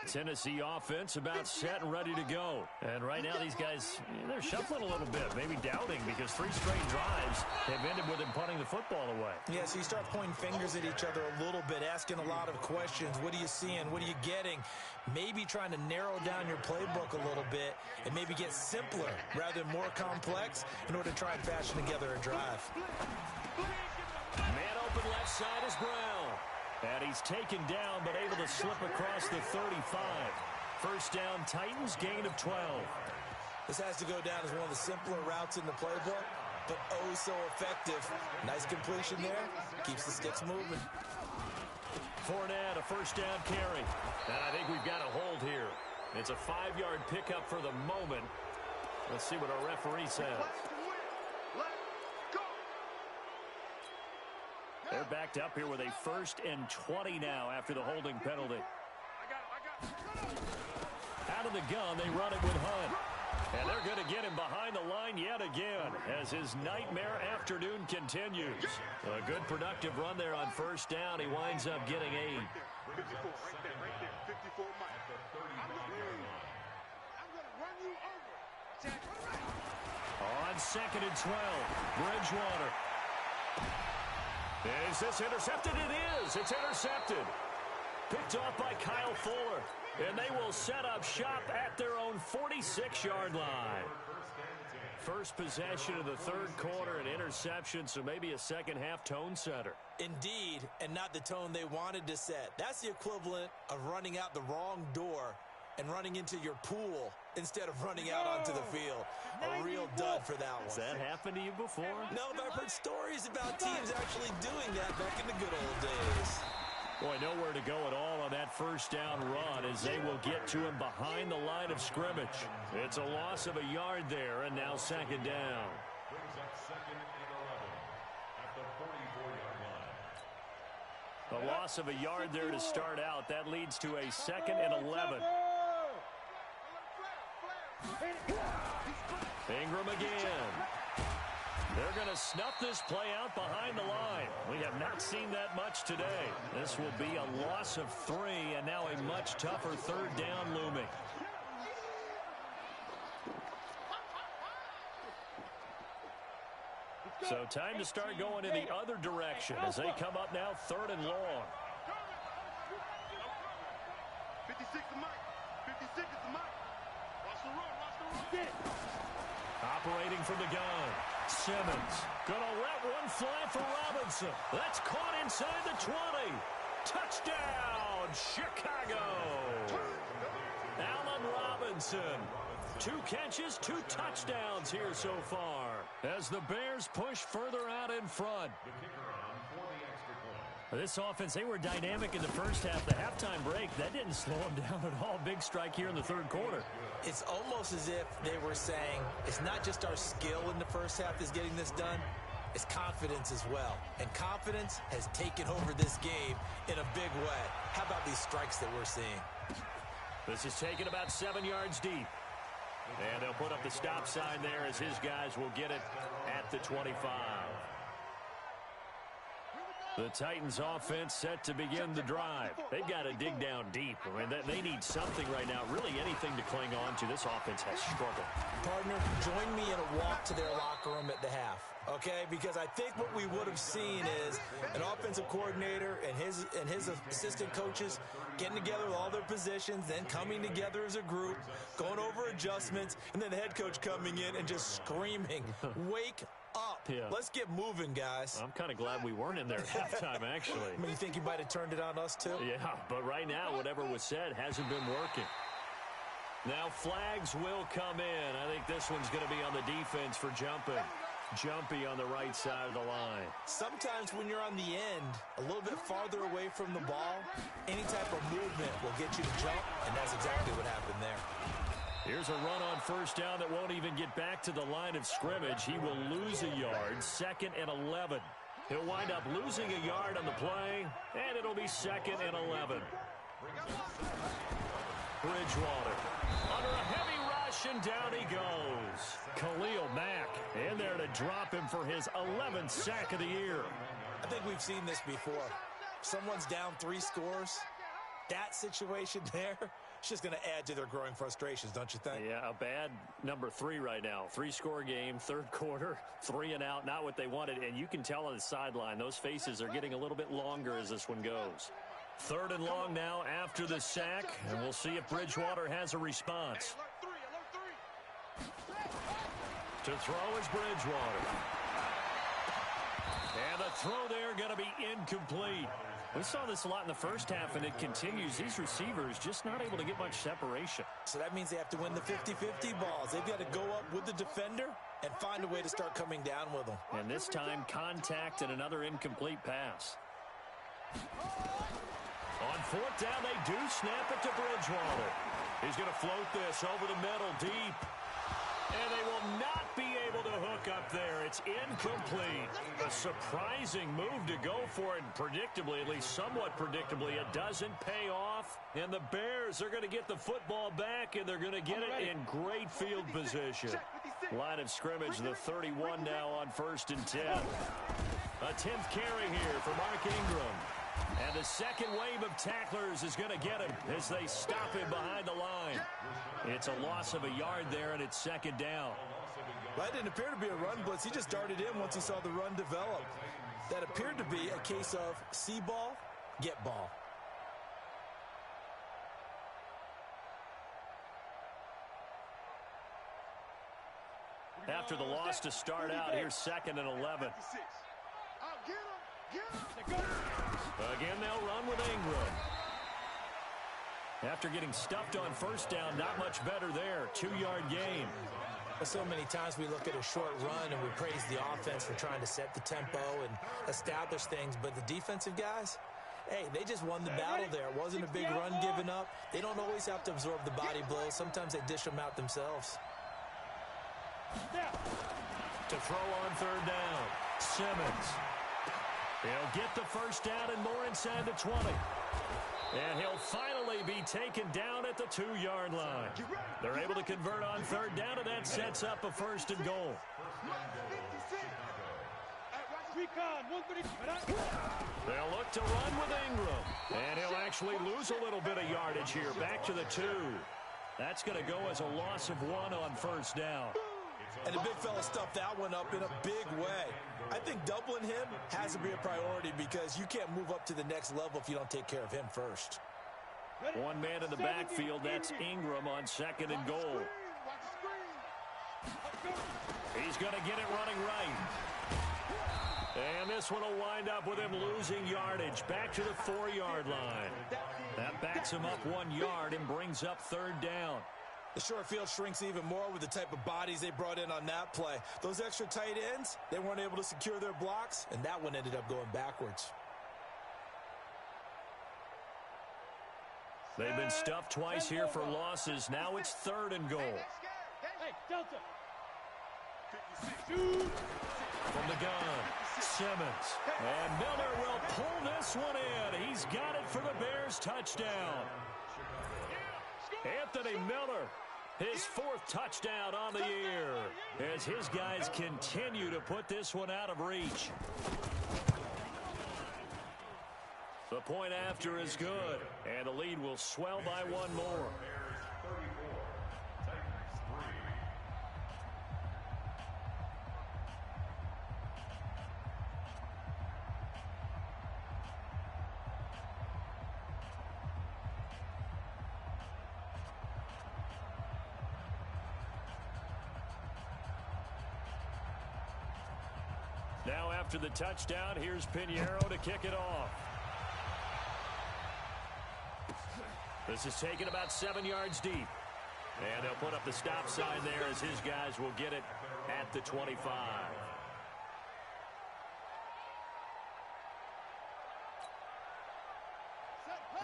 Tennessee offense about set and ready to go. And right now these guys, they're shuffling a little bit, maybe doubting, because 3 straight drives have ended with them punting the football away.
Yeah, so you start pointing fingers at each other a little bit, asking a lot of questions. What are you seeing? What are you getting? Maybe trying to narrow down your playbook a little bit and maybe get simpler rather than more complex in order to try and fashion together a drive.
Man open left side is Brown. And he's taken down, but able to slip across the 35. First down, Titans, gain of 12.
This has to go down as one of the simpler routes in the playbook, but oh so effective. Nice completion there. Keeps the sticks moving.
Fournette, a first down carry. And I think we've got a hold here. It's a 5-yard pickup for the moment. Let's see what our referee says. They're backed up here with a 1st and 20 now after the holding penalty. Out of the gun, they run it with Hunt. And they're going to get him behind the line yet again as his nightmare afternoon continues. A good productive run there on first down. He winds up getting 8.
54 right there, right there. 54 Mike. I'm going to run you over.
On 2nd and 12, Bridgewater. Is this intercepted? It is. It's intercepted. Picked off by Kyle Fuller. And they will set up shop at their own 46-yard line. First possession of the 3rd quarter, an interception, so maybe a second-half tone setter.
Indeed, and not the tone they wanted to set. That's the equivalent of running out the wrong door and running into your pool instead of running out onto the field. A real dud for that one.
Has that happened to you before?
No, but I've heard stories about teams actually doing that back in the good old days.
Boy, nowhere to go at all on that first down run as they will get to him behind the line of scrimmage. It's a loss of a yard there, and now 2nd down.
Brings up 2nd and 11 at the 44-yard line.
A loss of a yard there to start out. That leads to a 2nd and 11. Ingram again. They're going to snuff this play out behind the line. We have not seen that much today. This will be a loss of 3, and now a much tougher 3rd down looming. So time to start going in the other direction as they come up now 3rd and long.
56 to Mike. 56 to Mike. Watch the run. Watch the run.
Operating from the gun. Simmons gonna let one fly for Robinson. That's caught inside the 20. Touchdown, Chicago. Allen Robinson. 2 catches, 2 touchdowns here so far as the Bears push further out in front.
The kicker on for the extra point.
This offense, they were dynamic in the first half. The halftime break, that didn't slow them down at all. Big strike here in the 3rd quarter.
It's almost as if they were saying, it's not just our skill in the first half that's getting this done, it's confidence as well. And confidence has taken over this game in a big way. How about these strikes that we're seeing?
This is taken about 7 yards deep. And they'll put up the stop sign there as his guys will get it at the 25. The Titans offense set to begin the drive. They've got to dig down deep. I mean, they need something right now, really anything to cling on to. This offense has struggled.
Partner, join me in a walk to their locker room at the half, okay? Because I think what we would have seen is an offensive coordinator and his assistant coaches getting together with all their positions, then coming together as a group, going over adjustments, and then the head coach coming in and just screaming, wake up. Yeah. Let's get moving, guys.
I'm kind of glad we weren't in there at halftime, actually.
I mean, you think you might have turned it on us, too?
Yeah, but right now, whatever was said hasn't been working. Now flags will come in. I think this one's going to be on the defense for jumping. Jumpy on the right side of the line.
Sometimes when you're on the end, a little bit farther away from the ball, any type of movement will get you to jump, and that's exactly what happened there.
Here's a run on first down that won't even get back to the line of scrimmage. He will lose a yard, 2nd and 11. He'll wind up losing a yard on the play, and it'll be 2nd and 11. Bridgewater under a heavy rush, and down he goes. Khalil Mack in there to drop him for his 11th sack of the year.
I think we've seen this before. Someone's down 3 scores. That situation there, it's just going to add to their growing frustrations, don't you think?
Yeah, a bad number 3 right now. 3-score game, 3rd quarter, 3 and out, not what they wanted. And you can tell on the sideline, those faces are getting a little bit longer as this one goes. 3rd and long now after the sack, and we'll see if Bridgewater has a response. To throw is Bridgewater. And the throw there going to be incomplete. We saw this a lot in the first half, and it continues. These receivers just not able to get much separation.
So that means they have to win the 50-50 balls. They've got to go up with the defender and find a way to start coming down with them.
And this time, contact and another incomplete pass. On 4th down, they do snap it to Bridgewater. He's going to float this over the middle, deep. And they will not be able to hook up there. It's incomplete. A surprising move to go for it. Predictably, at least somewhat predictably, it doesn't pay off. And the Bears are going to get the football back, and they're going to get it in great field position. Line of scrimmage, the 31 now on 1st and 10. A 10th carry here for Mark Ingram. And the second wave of tacklers is going to get him as they stop him behind the line. It's a loss of a yard there, and it's 2nd down.
That didn't appear to be a run blitz. He just darted in once he saw the run develop. That appeared to be a case of see ball, get ball.
After the loss to start out, here's 2nd and 11. Again, they'll run with Ingram. After getting stuffed on 1st down, not much better there. 2-yard gain.
So many times we look at a short run and we praise the offense for trying to set the tempo and establish things, but the defensive guys, hey, they just won the battle there. It wasn't a big run given up. They don't always have to absorb the body blows. Sometimes they dish them out themselves.
To throw on 3rd down, Simmons. He'll get the 1st down and more inside the 20. And he'll finally be taken down at the 2-yard line. They're able to convert on 3rd down, and that sets up a 1st and goal. They'll look to run with Ingram. And he'll actually lose a little bit of yardage here. Back to the 2. That's going to go as a loss of 1 on 1st down.
And the big fella stuffed that one up in a big way. I think doubling him has to be a priority because you can't move up to the next level if you don't take care of him first.
One man in the backfield, that's Ingram on 2nd and goal. He's going to get it running right. And this one will wind up with him losing yardage back to the 4-yard line. That backs him up 1 yard and brings up 3rd down.
The short field shrinks even more with the type of bodies they brought in on that play. Those extra tight ends, they weren't able to secure their blocks, and that one ended up going backwards.
They've been stuffed twice here for losses. Now it's 3rd and goal.
Hey, Delta.
From the gun, Simmons. And Miller will pull this one in. He's got it for the Bears touchdown. Anthony Miller, his 4th touchdown on the year, as his guys continue to put this one out of reach. The point after is good, and the lead will swell by 1 more. Now after the touchdown, here's Pinheiro to kick it off. This is taken about 7 yards deep. And they'll put up the stop sign there as his guys will get it at the 25.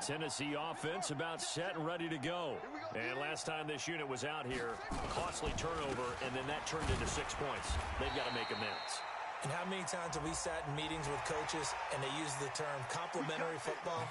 Tennessee offense about set and ready to go. And last time this unit was out here, costly turnover, and then that turned into 6 points. They've got to make amends.
And how many times have we sat in meetings with coaches and they use the term complementary football?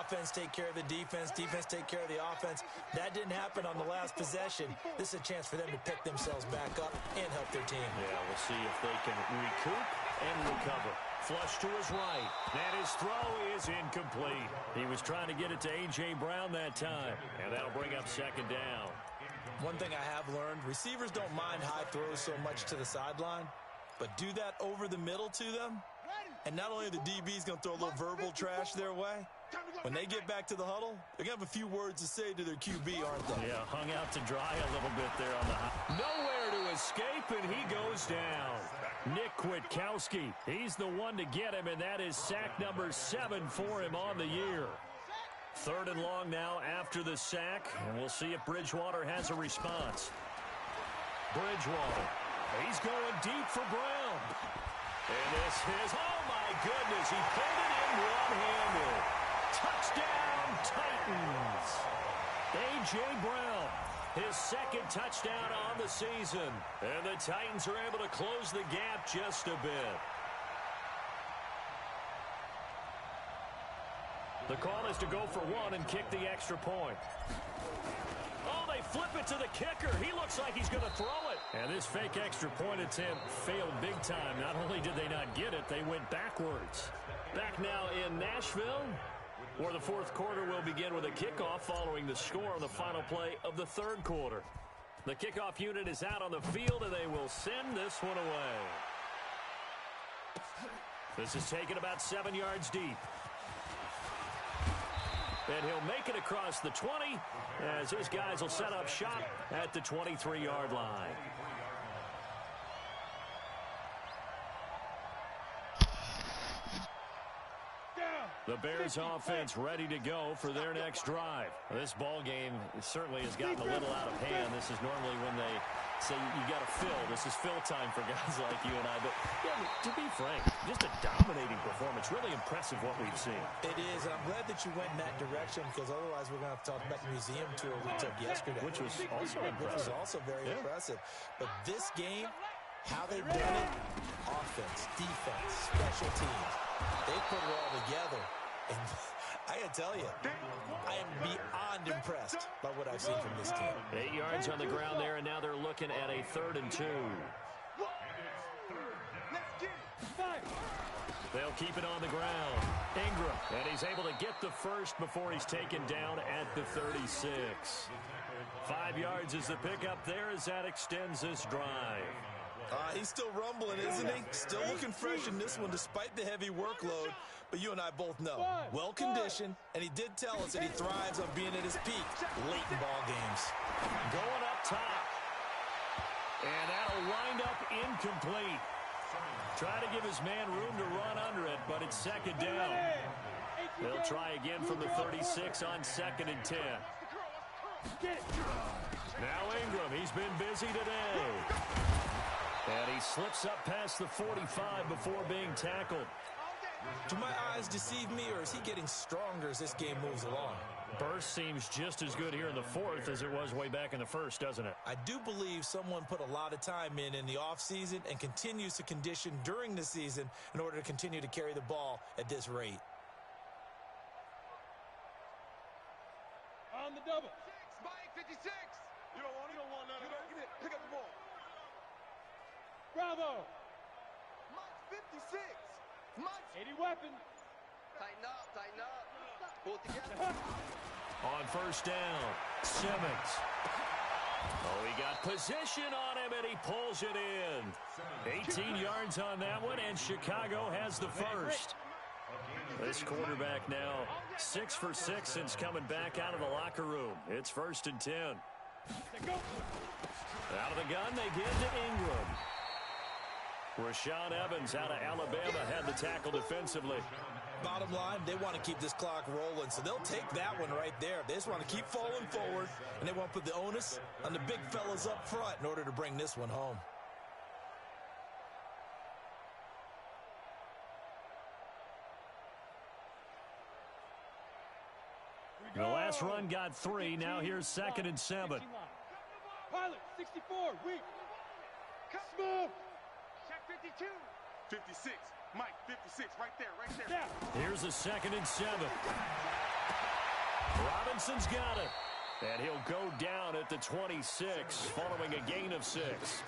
Offense take care of the defense, defense take care of the offense. That didn't happen on the last possession. This is a chance for them to pick themselves back up and help their team.
Yeah, we'll see if they can recoup and recover. Flush to his right. And his throw is incomplete. He was trying to get it to A.J. Brown that time. And that'll bring up second down.
One thing I have learned, receivers don't mind high throws so much to the sideline, but do that over the middle to them, and not only are the DBs going to throw a little verbal trash their way, when they get back to the huddle, they're going to have a few words to say to their QB, aren't they?
Yeah, hung out to dry a little bit there on the high. Nowhere to escape, and he goes down. Nick Kwiatkowski, he's the one to get him, and that is sack number 7 for him on the year. 3rd and long now after the sack, and we'll see if Bridgewater has a response. Bridgewater. He's going deep for Brown. And this is, oh my goodness, he pulled it in one-handed. Touchdown, Titans. A.J. Brown, his 2nd touchdown on the season. And the Titans are able to close the gap just a bit. The call is to go for 1 and kick the extra point. Oh, they flip it to the kicker. He looks like he's going to throw it. And this fake extra point attempt failed big time. Not only did they not get it, they went backwards. Back now in Nashville, where the 4th quarter will begin with a kickoff following the score on the final play of the 3rd quarter. The kickoff unit is out on the field, and they will send this one away. This is taken about 7 yards deep. And he'll make it across the 20 as his guys will set up shop at the 23-yard line. The Bears offense ready to go for their next drive. This ball game certainly has gotten a little out of hand. This is normally when they say you got to fill. This is fill time for guys like you and I. But yeah, to be frank, just a dominating performance. Really impressive what we've seen.
It is, and I'm glad that you went in that direction, because otherwise we're going to have to talk about the museum tour we took yesterday.
Which was also impressive.
Which was also very impressive. But this game, how they've done it, offense, defense, special teams, they put it all together. And I got to tell you, I am beyond impressed by what I've seen from this team.
8 yards on the ground there, and now they're looking at a 3rd and 2. They'll keep it on the ground. Ingram, and he's able to get the first before he's taken down at the 36. 5 yards is the pickup there as that extends this drive.
He's still rumbling, isn't he? Still looking fresh in this one despite the heavy workload. But you and I both know, well-conditioned, and he did tell us that he thrives on being at his peak late in ball games.
Going up top. And that'll wind up incomplete. Try to give his man room to run under it, but it's 2nd down. They'll try again from the 36 on 2nd and 10. Now Ingram, he's been busy today. And he slips up past the 45 before being tackled.
Do my eyes deceive me, or is he getting stronger as this game moves along?
Burst seems just as good here in the 4th as it was way back in the 1st, doesn't it?
I do believe someone put a lot of time in the offseason and continues to condition during the season in order to continue to carry the ball at this rate.
On the double.
Mike 56. You don't want none of that. Give it. Pick up the ball.
Bravo.
Mike 56. Mike.
80 weapons.
Tighten up. Pull together.
On 1st down, Simmons. Oh, he got position on him, and he pulls it in. 18 yards on that one, and Chicago has the first. This quarterback now 6 for 6 since coming back out of the locker room. It's 1st and 10. Out of the gun, they give to Ingram. Rashaan Evans out of Alabama had the tackle defensively.
Bottom line, they want to keep this clock rolling, so they'll take that one right there. They just want to keep falling forward, and they want to put the onus on the big fellas up front in order to bring this one home.
The last run got 3. Now here's 2nd and 7.
Pilot, 64, weak. Smooth.
Check 52. 56. Mike, 56. Right there, right there.
Yeah.
Here's a 2nd and 7. Robinson's got it. And he'll go down at the 26, following a gain of 6.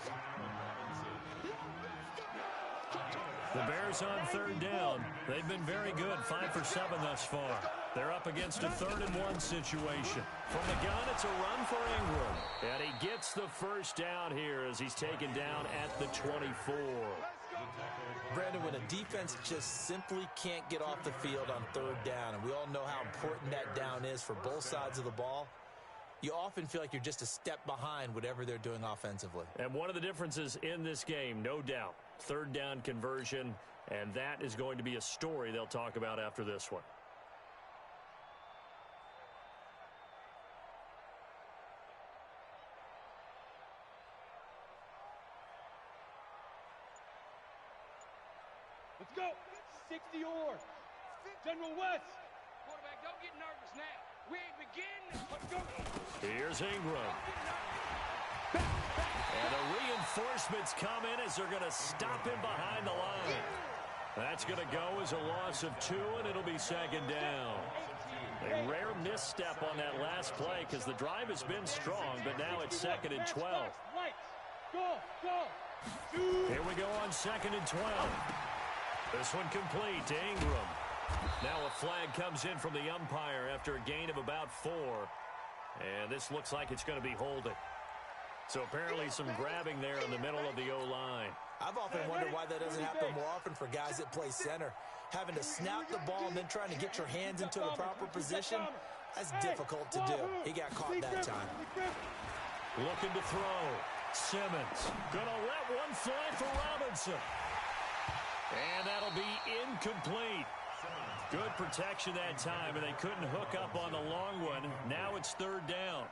The Bears on 3rd down. They've been very good, 5 for 7 thus far. They're up against a 3rd and 1 situation. From the gun, it's a run for Ingram. And he gets the first down here as he's taken down at the 24.
Brandon, when a defense just simply can't get off the field on 3rd down, and we all know how important that down is for both sides of the ball, you often feel like you're just a step behind whatever they're doing offensively.
And one of the differences in this game, no doubt, 3rd down conversion, and that is going to be a story they'll talk about after this one.
Let's go. 60 or. General West.
Quarterback, don't get nervous now. We ain't beginning.
Let's go.
Here's Ingram. And the reinforcements come in as they're going to stop him behind the line. That's going to go as a loss of 2, and it'll be 2nd down. A rare misstep on that last play because the drive has been strong, but now it's 2nd and 12.
Go, go.
Here we go on 2nd and 12. This one complete to Ingram. Now a flag comes in from the umpire after a gain of about 4. And this looks like it's going to be holding. So apparently some grabbing there in the middle of the O-line.
I've often wondered why that doesn't happen more often for guys that play center. Having to snap the ball and then trying to get your hands into the proper position, that's difficult to do. He got caught that time.
Looking to throw. Simmons going to let one fly for Robinson. And that'll be incomplete. Good protection that time, and they couldn't hook up on the long one. Now it's 3rd down.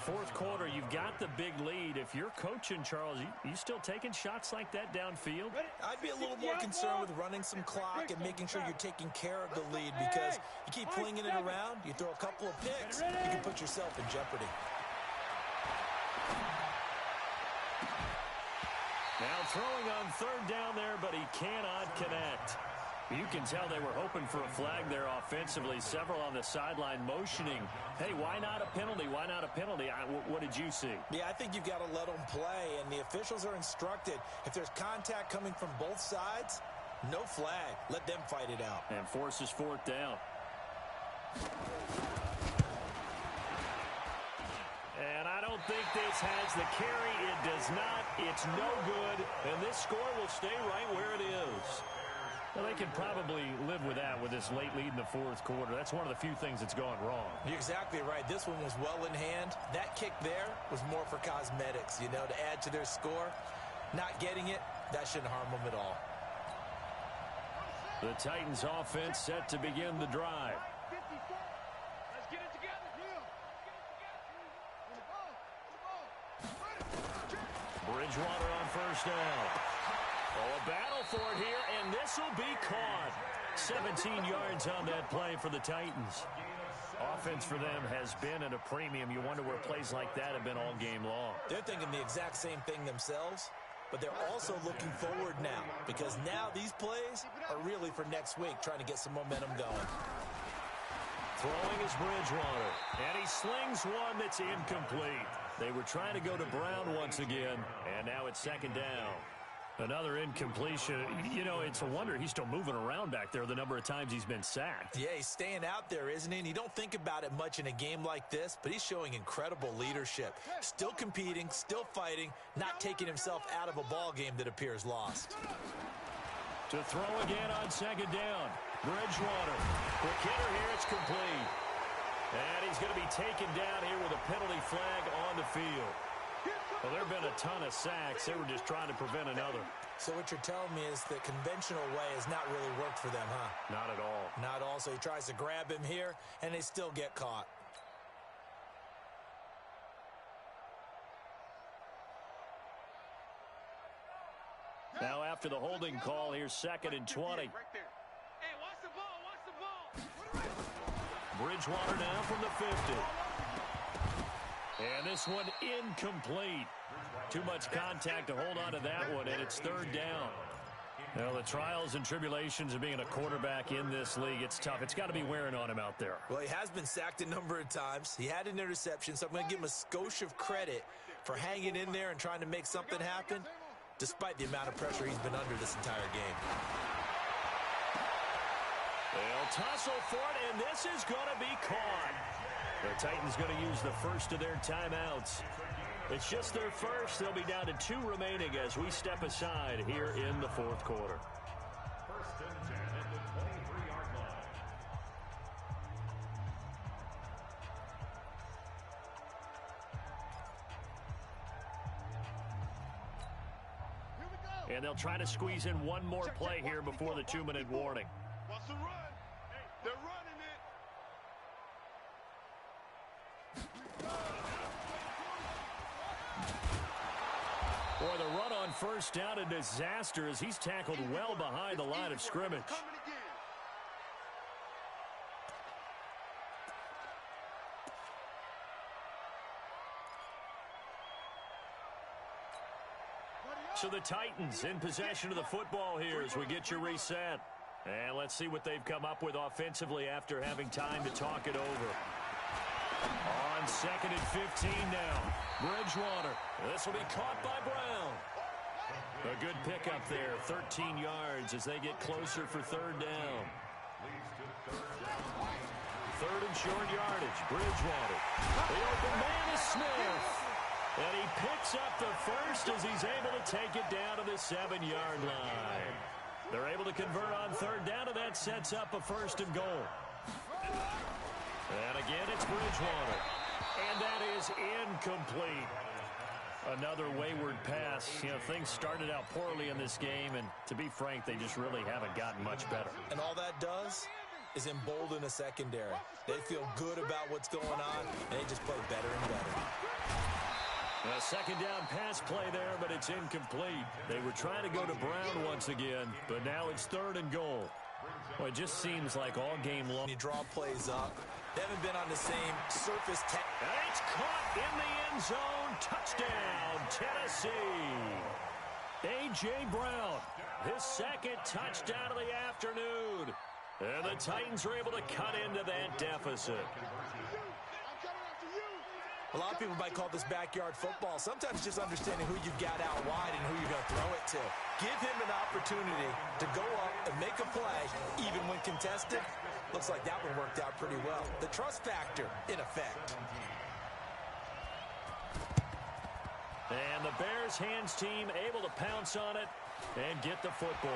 4th quarter, you've got the big lead. If you're coaching, Charles, you still taking shots like that downfield?
I'd be a little more concerned with running some clock and making sure you're taking care of the lead, because you keep flinging it around, you throw a couple of picks, you can put yourself in jeopardy.
Now throwing on 3rd down there, but he cannot connect. You can tell they were hoping for a flag there offensively. Several on the sideline motioning. Hey, why not a penalty? Why not a penalty? What did you see?
Yeah, I think you've got to let them play, and the officials are instructed. If there's contact coming from both sides, no flag. Let them fight it out.
And forces 4th down. And I don't think this has the carry. It does not. It's no good. And this score will stay right where it is. Well, they can probably live with that with this late lead in the 4th quarter. That's one of the few things that's gone wrong.
You're exactly right. This one was well in hand. That kick there was more for cosmetics, to add to their score. Not getting it, that shouldn't harm them at all.
The Titans offense set to begin the drive.
Let's get it together.
Bridgewater on 1st down. Oh, a battle for it here, and this will be caught. 17 yards on that play for the Titans. Offense for them has been at a premium. You wonder where plays like that have been all game long.
They're thinking the exact same thing themselves, but they're also looking forward now, because now these plays are really for next week, trying to get some momentum going.
Throwing is Bridgewater, and he slings one that's incomplete. They were trying to go to Brown once again, and now it's 2nd down. Another incompletion. It's a wonder he's still moving around back there the number of times he's been sacked.
Yeah, he's staying out there, isn't he? And you don't think about it much in a game like this, but he's showing incredible leadership. Still competing, still fighting, not taking himself out of a ball game that appears lost.
To throw again on 2nd down. Bridgewater. Quick hitter here, it's complete. And he's going to be taken down here with a penalty flag on the field. Well, there have been a ton of sacks. They were just trying to prevent another.
So what you're telling me is the conventional way has not really worked for them, huh?
Not at all.
Not all. So he tries to grab him here, and they still get caught.
Now after the holding call, here's 2nd and 20.
Right there. Hey, watch the ball. Watch the ball.
Bridgewater now from the 50. And this one incomplete. Too much contact to hold on to that one, and it's third down. Well, the trials and tribulations of being a quarterback in this league, it's tough. It's got to be wearing on him out there.
Well, he has been sacked a number of times. He had an interception, so I'm going to give him a skosh of credit for hanging in there and trying to make something happen, despite the amount of pressure he's been under this entire game.
They'll tussle for it, and this is going to be caught. The Titans going to use the first of their timeouts. It's just their first. They'll be down to 2 remaining as we step aside here in the fourth quarter.
First and 10 at the 23-yard line.
And they'll try to squeeze in one more play here before the 2-minute warning.
Watch the run. They're running it.
Boy, the run on first down, a disaster as he's tackled well behind the line of scrimmage. So the Titans in possession of the football here as we get your reset. And let's see what they've come up with offensively after having time to talk it over. On 2nd and 15 now. Bridgewater. This will be caught by Brown. A good pickup there. 13 yards as they get closer for third down. Third and short yardage. Bridgewater. The open man is Smith. And he picks up the first as he's able to take it down to the 7-yard line. They're able to convert on third down, and that sets up a first and goal. And again, it's Bridgewater. And that is incomplete. Another wayward pass. You know, things started out poorly in this game, and to be frank, they just really haven't gotten much better.
And all that does is embolden a secondary. They feel good about what's going on, and they just play better and better.
A second down pass play there, but it's incomplete. They were trying to go to Brown once again, but now it's third and goal. Well, it just seems like all game long.
You draw plays up. They haven't been on the same surface.
And it's caught in the end zone. Touchdown, Tennessee. A.J. Brown, his second touchdown of the afternoon. And the Titans are able to cut into that deficit.
A lot of people might call this backyard football. Sometimes just understanding who you've got out wide and who you're going to throw it to. Give him an opportunity to go up and make a play, even when contested. Looks like that one worked out pretty well. The trust factor, in effect.
And the Bears hands team able to pounce on it and get the football.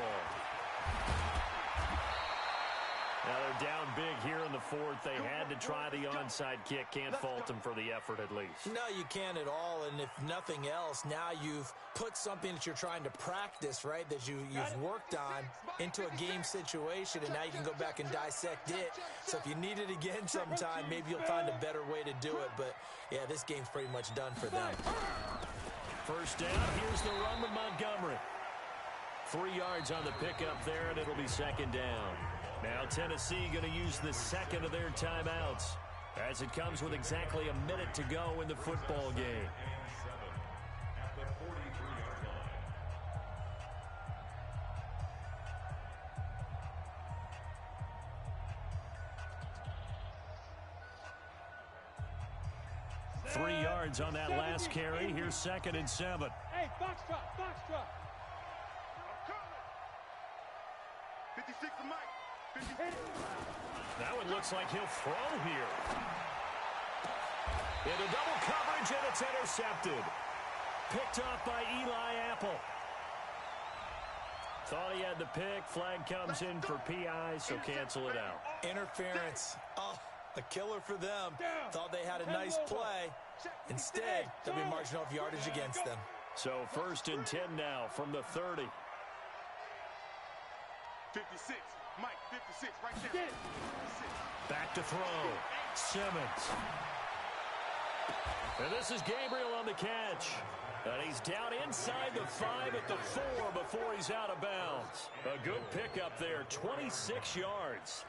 Now they're down big here in the fourth. They had to try the onside kick. Can't fault them for the effort at least.
No, you can't at all. And if nothing else, now you've put something that you're trying to practice, right, that you've worked on into a game situation, and now you can go back and dissect it. So if you need it again sometime, maybe you'll find a better way to do it. But, yeah, this game's pretty much done for them.
First down, here's the run with Montgomery. 3 yards on the pickup there, and it'll be second down. Now Tennessee going to use the second of their timeouts as it comes with exactly a minute to go in the football game.
At the 43-yard line.
3 yards on that last carry. Here's 2nd and 7.
Hey, box drop, box drop.
56 to Mike.
That one looks like he'll throw here. Into double coverage, and it's intercepted. Picked off by Eli Apple. Thought he had the pick. Flag comes in for PI, so cancel it out.
Interference. Oh, a killer for them. Thought they had a nice play. Instead, there'll be margin of yardage against them.
So 1st and 10 now from the 30.
56. Mike, 56, right there. 56.
Back to throw. Simmons. And this is Gabriel on the catch. And he's down inside the 5 at the 4 before he's out of bounds. A good pickup there, 26 yards.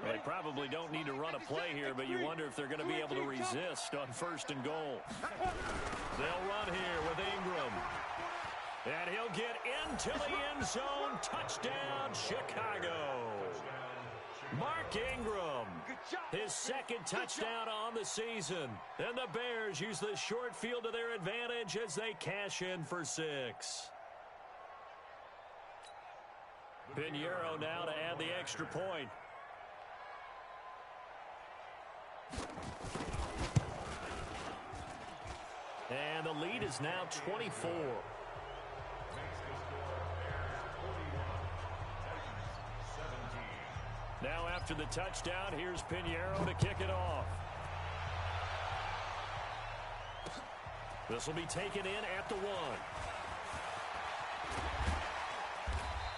They probably don't need to run a play here, but you wonder if they're going to be able to resist on 1st and goal. They'll run here with Ingram. And he'll get into the end zone. Touchdown, Chicago. Mark Ingram, his 2nd touchdown on the season. And the Bears use the short field to their advantage as they cash in for 6. Pinheiro now to add the extra point. And the lead is now 24. Now after the touchdown, here's Pinheiro to kick it off. This will be taken in at the 1.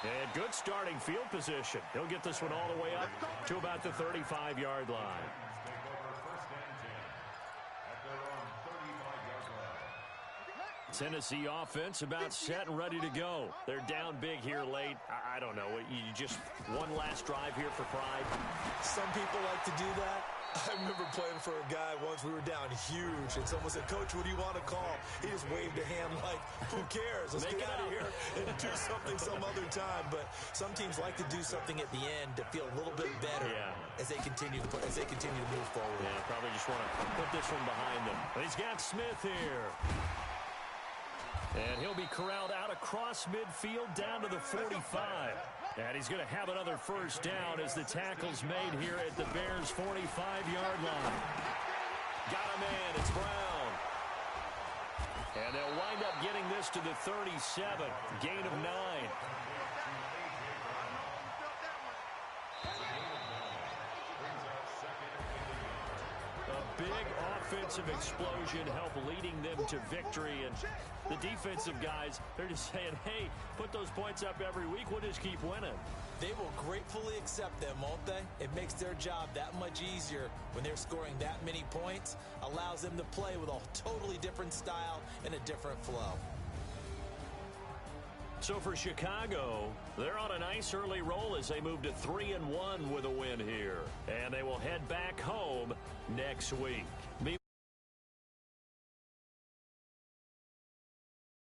And good starting field position. He'll get this one all the way up to about the 35-yard line. Tennessee offense about set and ready to go. They're down big here late. I don't know. You just one last drive here for pride.
Some people like to do that. I remember playing for a guy once. We were down huge, and someone said, "Coach, what do you want to call?" He just waved a hand like, "Who cares? Let's get out of here and do something some other time." But some teams like to do something at the end to feel a little bit better as they continue to move forward.
Yeah, probably just want to put this one behind them. But he's got Smith here. And he'll be corralled out across midfield down to the 45. And he's going to have another 1st down as the tackle's made here at the Bears' 45-yard line. Got a man. It's Brown. And they'll wind up getting this to the 37. Gain of 9. A big offensive explosion helped leading them to victory. And the defensive guys, they're just saying, hey, put those points up every week. We'll just keep winning.
They will gratefully accept them, won't they? It makes their job that much easier when they're scoring that many points. Allows them to play with a totally different style and a different flow.
So for Chicago, they're on a nice early roll as they move to 3-1 with a win here. And they will head back home next week.